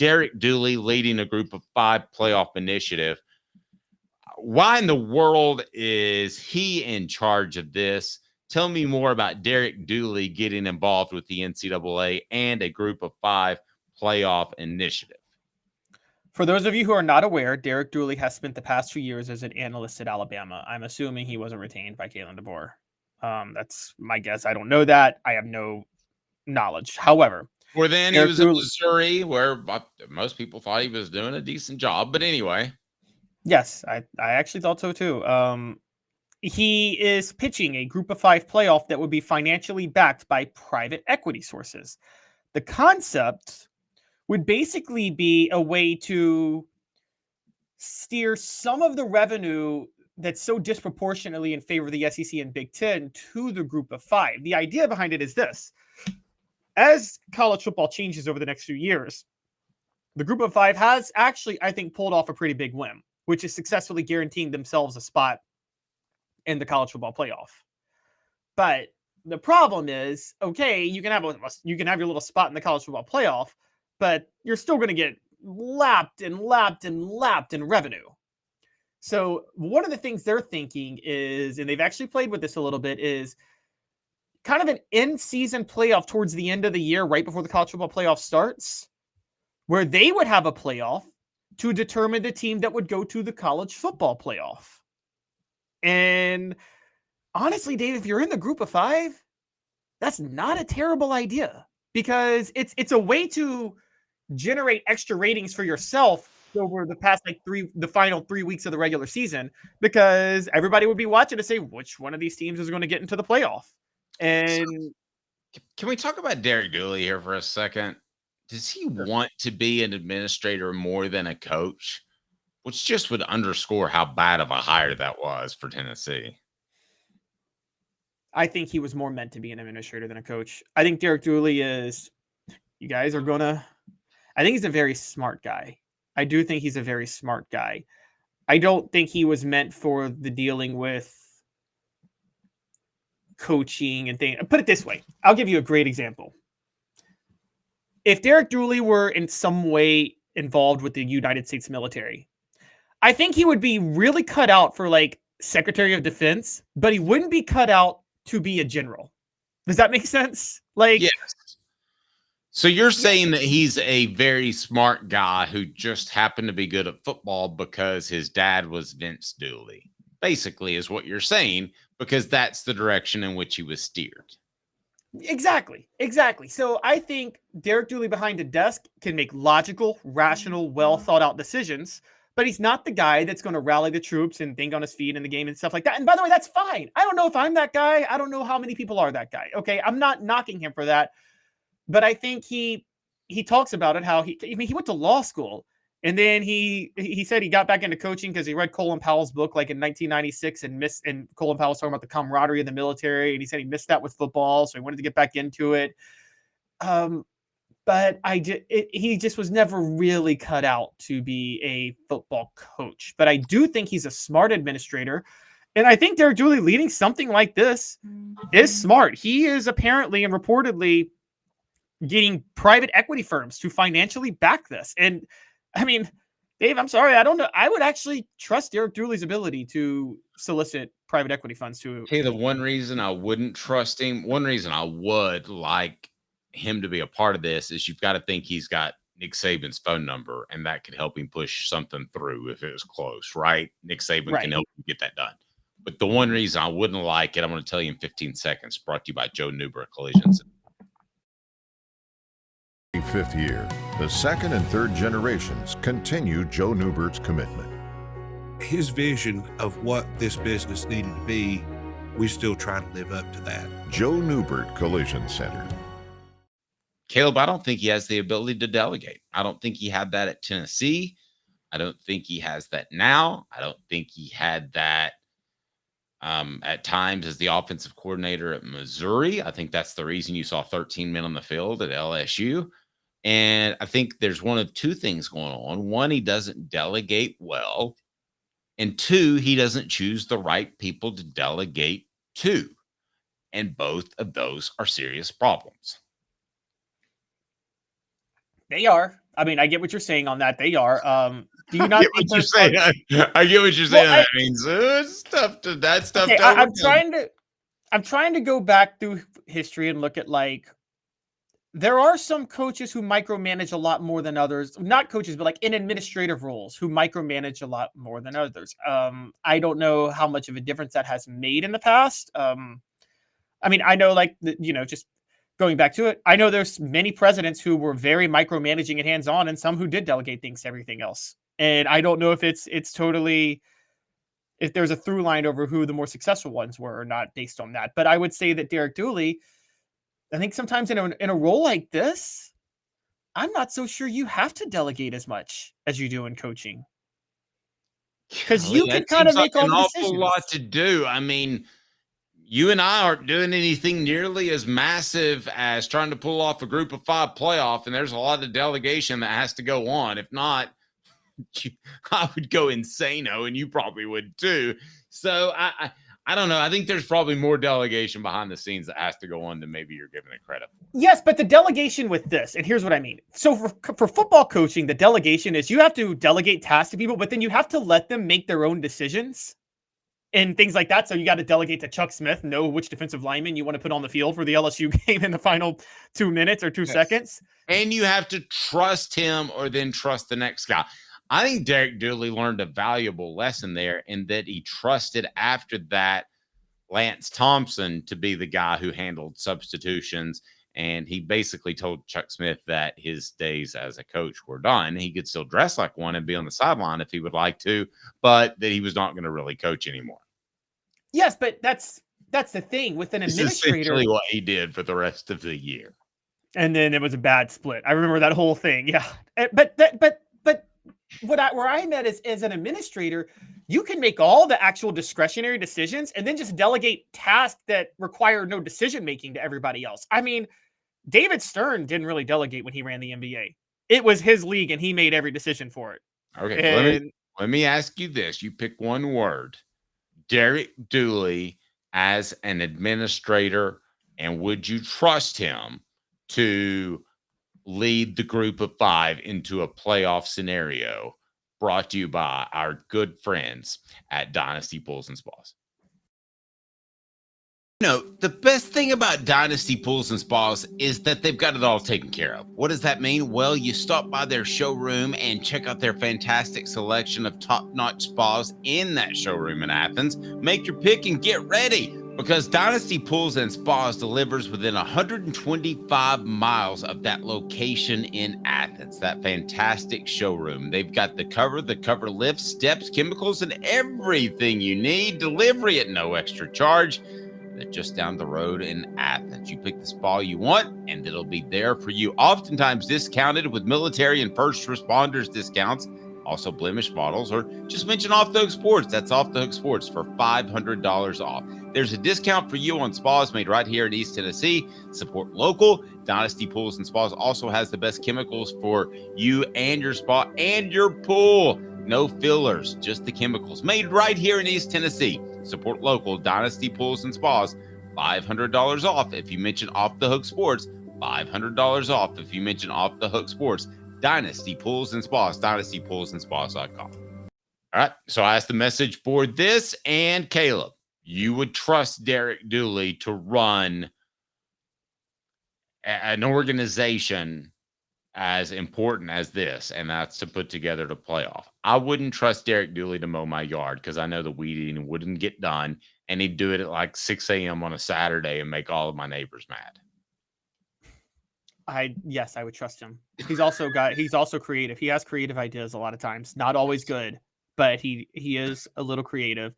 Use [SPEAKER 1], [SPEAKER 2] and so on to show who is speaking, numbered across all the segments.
[SPEAKER 1] Derek Dooley leading a group of 5 playoff initiative. Why in the world is he in charge of this? Tell me more about Derek Dooley getting involved with the NCAA and a group of 5 playoff initiative.
[SPEAKER 2] For those of you who are not aware, Derek Dooley has spent the past 2 years as an analyst at Alabama. I'm assuming he wasn't retained by Kalen DeBoer. That's my guess. I don't know that. I have no knowledge. However,
[SPEAKER 1] Well, then he was in Missouri, where most people thought he was doing a decent job. But anyway.
[SPEAKER 2] Yes, I actually thought so too. He is pitching a group of 5 playoff that would be financially backed by private equity sources. The concept would basically be a way to steer some of the revenue that's so disproportionately in favor of the SEC and Big Ten to the group of 5. The idea behind it is this. As college football changes over the next few years, the group of 5 has actually, I think, pulled off a pretty big win, which is successfully guaranteeing themselves a spot in the college football playoff. But the problem is, okay, you can have your little spot in the college football playoff, but you're still going to get lapped and lapped and lapped in revenue. So one of the things they're thinking is, and they've actually played with this a little bit, is kind of an in-season playoff towards the end of the year, right before the college football playoff starts, where they would have a playoff to determine the team that would go to the college football playoff. And honestly, Dave, if you're in the group of 5, that's not a terrible idea, because it's a way to generate extra ratings for yourself over the past the final 3 weeks of the regular season, because everybody would be watching to say which one of these teams is going to get into the playoff. And
[SPEAKER 1] can we talk about Derek Dooley here for a second? Does he want to be an administrator more than a coach? Which just would underscore how bad of a hire that was for Tennessee.
[SPEAKER 2] I think he was more meant to be an administrator than a coach. I think Derek Dooley is, I think he's a very smart guy. I do think he's a very smart guy. I don't think he was meant for the dealing with coaching and things. Put it this way. I'll give you a great example. If Derek Dooley were in some way involved with the United States military, I think he would be really cut out for like Secretary of Defense, but he wouldn't be cut out to be a general. Does that make sense? Like,
[SPEAKER 1] yes. So you're saying that he's a very smart guy who just happened to be good at football because his dad was Vince Dooley, basically, is what you're saying, because that's the direction in which he was steered.
[SPEAKER 2] Exactly. So I think Derek Dooley behind a desk can make logical, rational, well thought out decisions, but he's not the guy that's going to rally the troops and think on his feet in the game and stuff like that. And by the way, that's fine. I don't know if I'm that guy. I don't know how many people are that guy. Okay. I'm not knocking him for that, but I think he talks about it, how he went to law school, and then he said he got back into coaching because he read Colin Powell's book like in 1996 and Colin Powell was talking about the camaraderie of the military, and he said he missed that with football, so he wanted to get back into it. But he just was never really cut out to be a football coach. But I do think he's a smart administrator. And I think Derek Dooley leading something like this is smart. He is apparently and reportedly getting private equity firms to financially back this. And I mean, Dave, I'm sorry, I don't know. I would actually trust Derek Dooley's ability to solicit private equity funds to.
[SPEAKER 1] Hey, the one reason I wouldn't trust him, one reason I would like him to be a part of this is you've got to think he's got Nick Saban's phone number, and that could help him push something through if it was close, right? Nick Saban can help him get that done. But the one reason I wouldn't like it, I'm going to tell you in 15 seconds, brought to you by Joe Newber Collisions.
[SPEAKER 3] 5th year, the second and third generations continue Joe Newbert's commitment.
[SPEAKER 4] His vision of what this business needed to be, we still try to live up to that.
[SPEAKER 3] Joe Newbert Collision Center.
[SPEAKER 1] Caleb, I don't think he has the ability to delegate. I don't think he had that at Tennessee. I don't think he has that now. I don't think he had that at times as the offensive coordinator at Missouri. I think that's the reason you saw 13 men on the field at LSU. And I think there's one of two things going on. One, he doesn't delegate well. And two, he doesn't choose the right people to delegate to. And both of those are serious problems.
[SPEAKER 2] They are. I mean, I get what you're saying on that. They are. Do you
[SPEAKER 1] I
[SPEAKER 2] not
[SPEAKER 1] get
[SPEAKER 2] think
[SPEAKER 1] what you're
[SPEAKER 2] there's
[SPEAKER 1] saying. I get what you're saying.
[SPEAKER 2] Well,
[SPEAKER 1] That means it's tough to that's tough
[SPEAKER 2] okay,
[SPEAKER 1] to
[SPEAKER 2] I'm
[SPEAKER 1] overcome.
[SPEAKER 2] trying to go back through history and look at like there are some coaches who micromanage a lot more than others. Not coaches, but like in administrative roles who micromanage a lot more than others. I don't know how much of a difference that has made in the past. I mean, I know like just going back to it, I know there's many presidents who were very micromanaging and hands-on, and some who did delegate things to everything else. And I don't know if it's totally if there's a through line over who the more successful ones were or not based on that. But I would say that Derek Dooley, I think sometimes in a role like this, I'm not so sure you have to delegate as much as you do in coaching because
[SPEAKER 1] Golly,
[SPEAKER 2] you can
[SPEAKER 1] that
[SPEAKER 2] kind of
[SPEAKER 1] seems like
[SPEAKER 2] make all
[SPEAKER 1] an
[SPEAKER 2] the
[SPEAKER 1] awful
[SPEAKER 2] decisions.
[SPEAKER 1] lot to do. I mean, you and I aren't doing anything nearly as massive as trying to pull off a group of 5 playoff, and there's a lot of delegation that has to go on. If not, I would go insano, and you probably would too. So I don't know. I think there's probably more delegation behind the scenes that has to go on than maybe you're giving it credit for.
[SPEAKER 2] Yes, but the delegation with this, and here's what I mean. So for football coaching, the delegation is you have to delegate tasks to people, but then you have to let them make their own decisions and things like that. So you got to delegate to Chuck Smith, know which defensive lineman you want to put on the field for the LSU game in the final 2 minutes or 2 seconds.
[SPEAKER 1] And you have to trust him or then trust the next guy. I think Derek Dooley learned a valuable lesson there in that he trusted after that Lance Thompson to be the guy who handled substitutions. And he basically told Chuck Smith that his days as a coach were done. He could still dress like one and be on the sideline if he would like to, but that he was not going to really coach anymore.
[SPEAKER 2] Yes, but that's the thing with an administrator.
[SPEAKER 1] This is essentially what he did for the rest of the year.
[SPEAKER 2] And then it was a bad split. I remember that whole thing. Yeah. But where I'm at is as an administrator, you can make all the actual discretionary decisions and then just delegate tasks that require no decision making to everybody else. I mean, David Stern didn't really delegate when he ran the NBA. It was his league and he made every decision for it.
[SPEAKER 1] Okay.
[SPEAKER 2] And
[SPEAKER 1] Let me ask you this. You pick one word. Derek Dooley as an administrator, and would you trust him to lead the group of 5 into a playoff scenario? Brought to you by our good friends at Dynasty Pools and Spas. The best thing about Dynasty Pools and Spas is that they've got it all taken care of. What does that mean? Well, you stop by their showroom and check out their fantastic selection of top-notch spas in that showroom in Athens. Make your pick and get ready, because Dynasty Pools and Spas delivers within 125 miles of that location in Athens, that fantastic showroom. They've got the cover lift, steps, chemicals, and everything you need. Delivery at no extra charge. They're just down the road in Athens. You pick the spa you want, and it'll be there for you. Oftentimes discounted with military and first responders discounts. Also blemish models, or just mention Off the Hook Sports. That's Off the Hook Sports for $500 off. There's a discount for you on spas made right here in East Tennessee. Support local. Dynasty Pools and Spas also has the best chemicals for you and your spa and your pool. No fillers, just the chemicals made right here in East Tennessee. Support local. Dynasty Pools and Spas, $500 off if you mention Off the Hook Sports. $500 off if you mention Off the Hook Sports. Dynasty Pools and Spas, dynastypoolsandspas.com. All right, so I asked the message for this, and Caleb, you would trust Derek Dooley to run an organization as important as this, and that's to put together the playoff. I wouldn't trust Derek Dooley to mow my yard because I know the weeding wouldn't get done, and he'd do it at like 6 a.m. on a Saturday and make all of my neighbors mad.
[SPEAKER 2] Yes, I would trust him. He's also creative. He has creative ideas a lot of times. Not always good, but he is a little creative.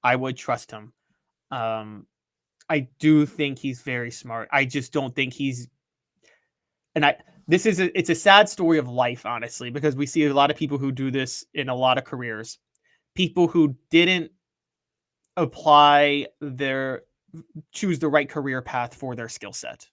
[SPEAKER 2] I would trust him. I do think he's very smart. I just don't think he's it's a sad story of life, honestly, because we see a lot of people who do this in a lot of careers. People who didn't choose the right career path for their skill set.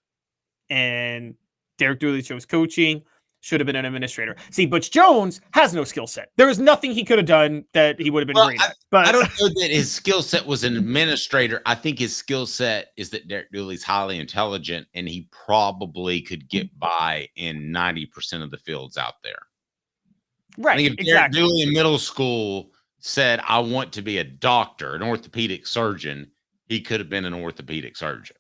[SPEAKER 2] And Derek Dooley chose coaching, should have been an administrator. See, Butch Jones has no skill set. There was nothing he could have done that he would have been great at. But
[SPEAKER 1] I don't know that his skill set was an administrator. I think his skill set is that Derek Dooley's highly intelligent, and he probably could get by in 90% of the fields out there.
[SPEAKER 2] Right,
[SPEAKER 1] I think if Derek Dooley in middle school said, I want to be a doctor, an orthopedic surgeon, he could have been an orthopedic surgeon.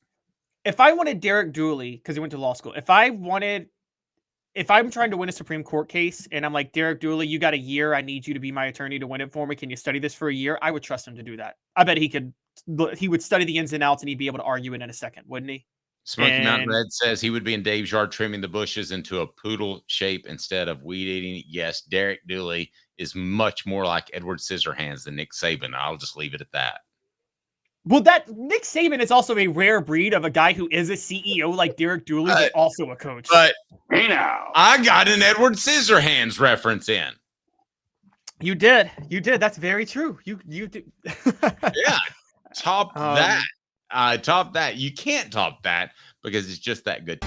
[SPEAKER 2] If I wanted Derek Dooley, because he went to law school, if I'm trying to win a Supreme Court case and I'm like, Derek Dooley, you got a year. I need you to be my attorney to win it for me. Can you study this for a year? I would trust him to do that. I bet he would study the ins and outs and he'd be able to argue it in a second, wouldn't he?
[SPEAKER 1] Smoky Mountain Red says he would be in Dave's yard trimming the bushes into a poodle shape instead of weed eating. Yes, Derek Dooley is much more like Edward Scissorhands than Nick Saban. I'll just leave it at that.
[SPEAKER 2] Well, that Nick Saban is also a rare breed of a guy who is a CEO like Derek Dooley, but also a coach.
[SPEAKER 1] But hey, now I got an Edward Scissorhands reference in.
[SPEAKER 2] You did. That's very true. You did.
[SPEAKER 1] Yeah. Top that. Top that. You can't top that because it's just that good.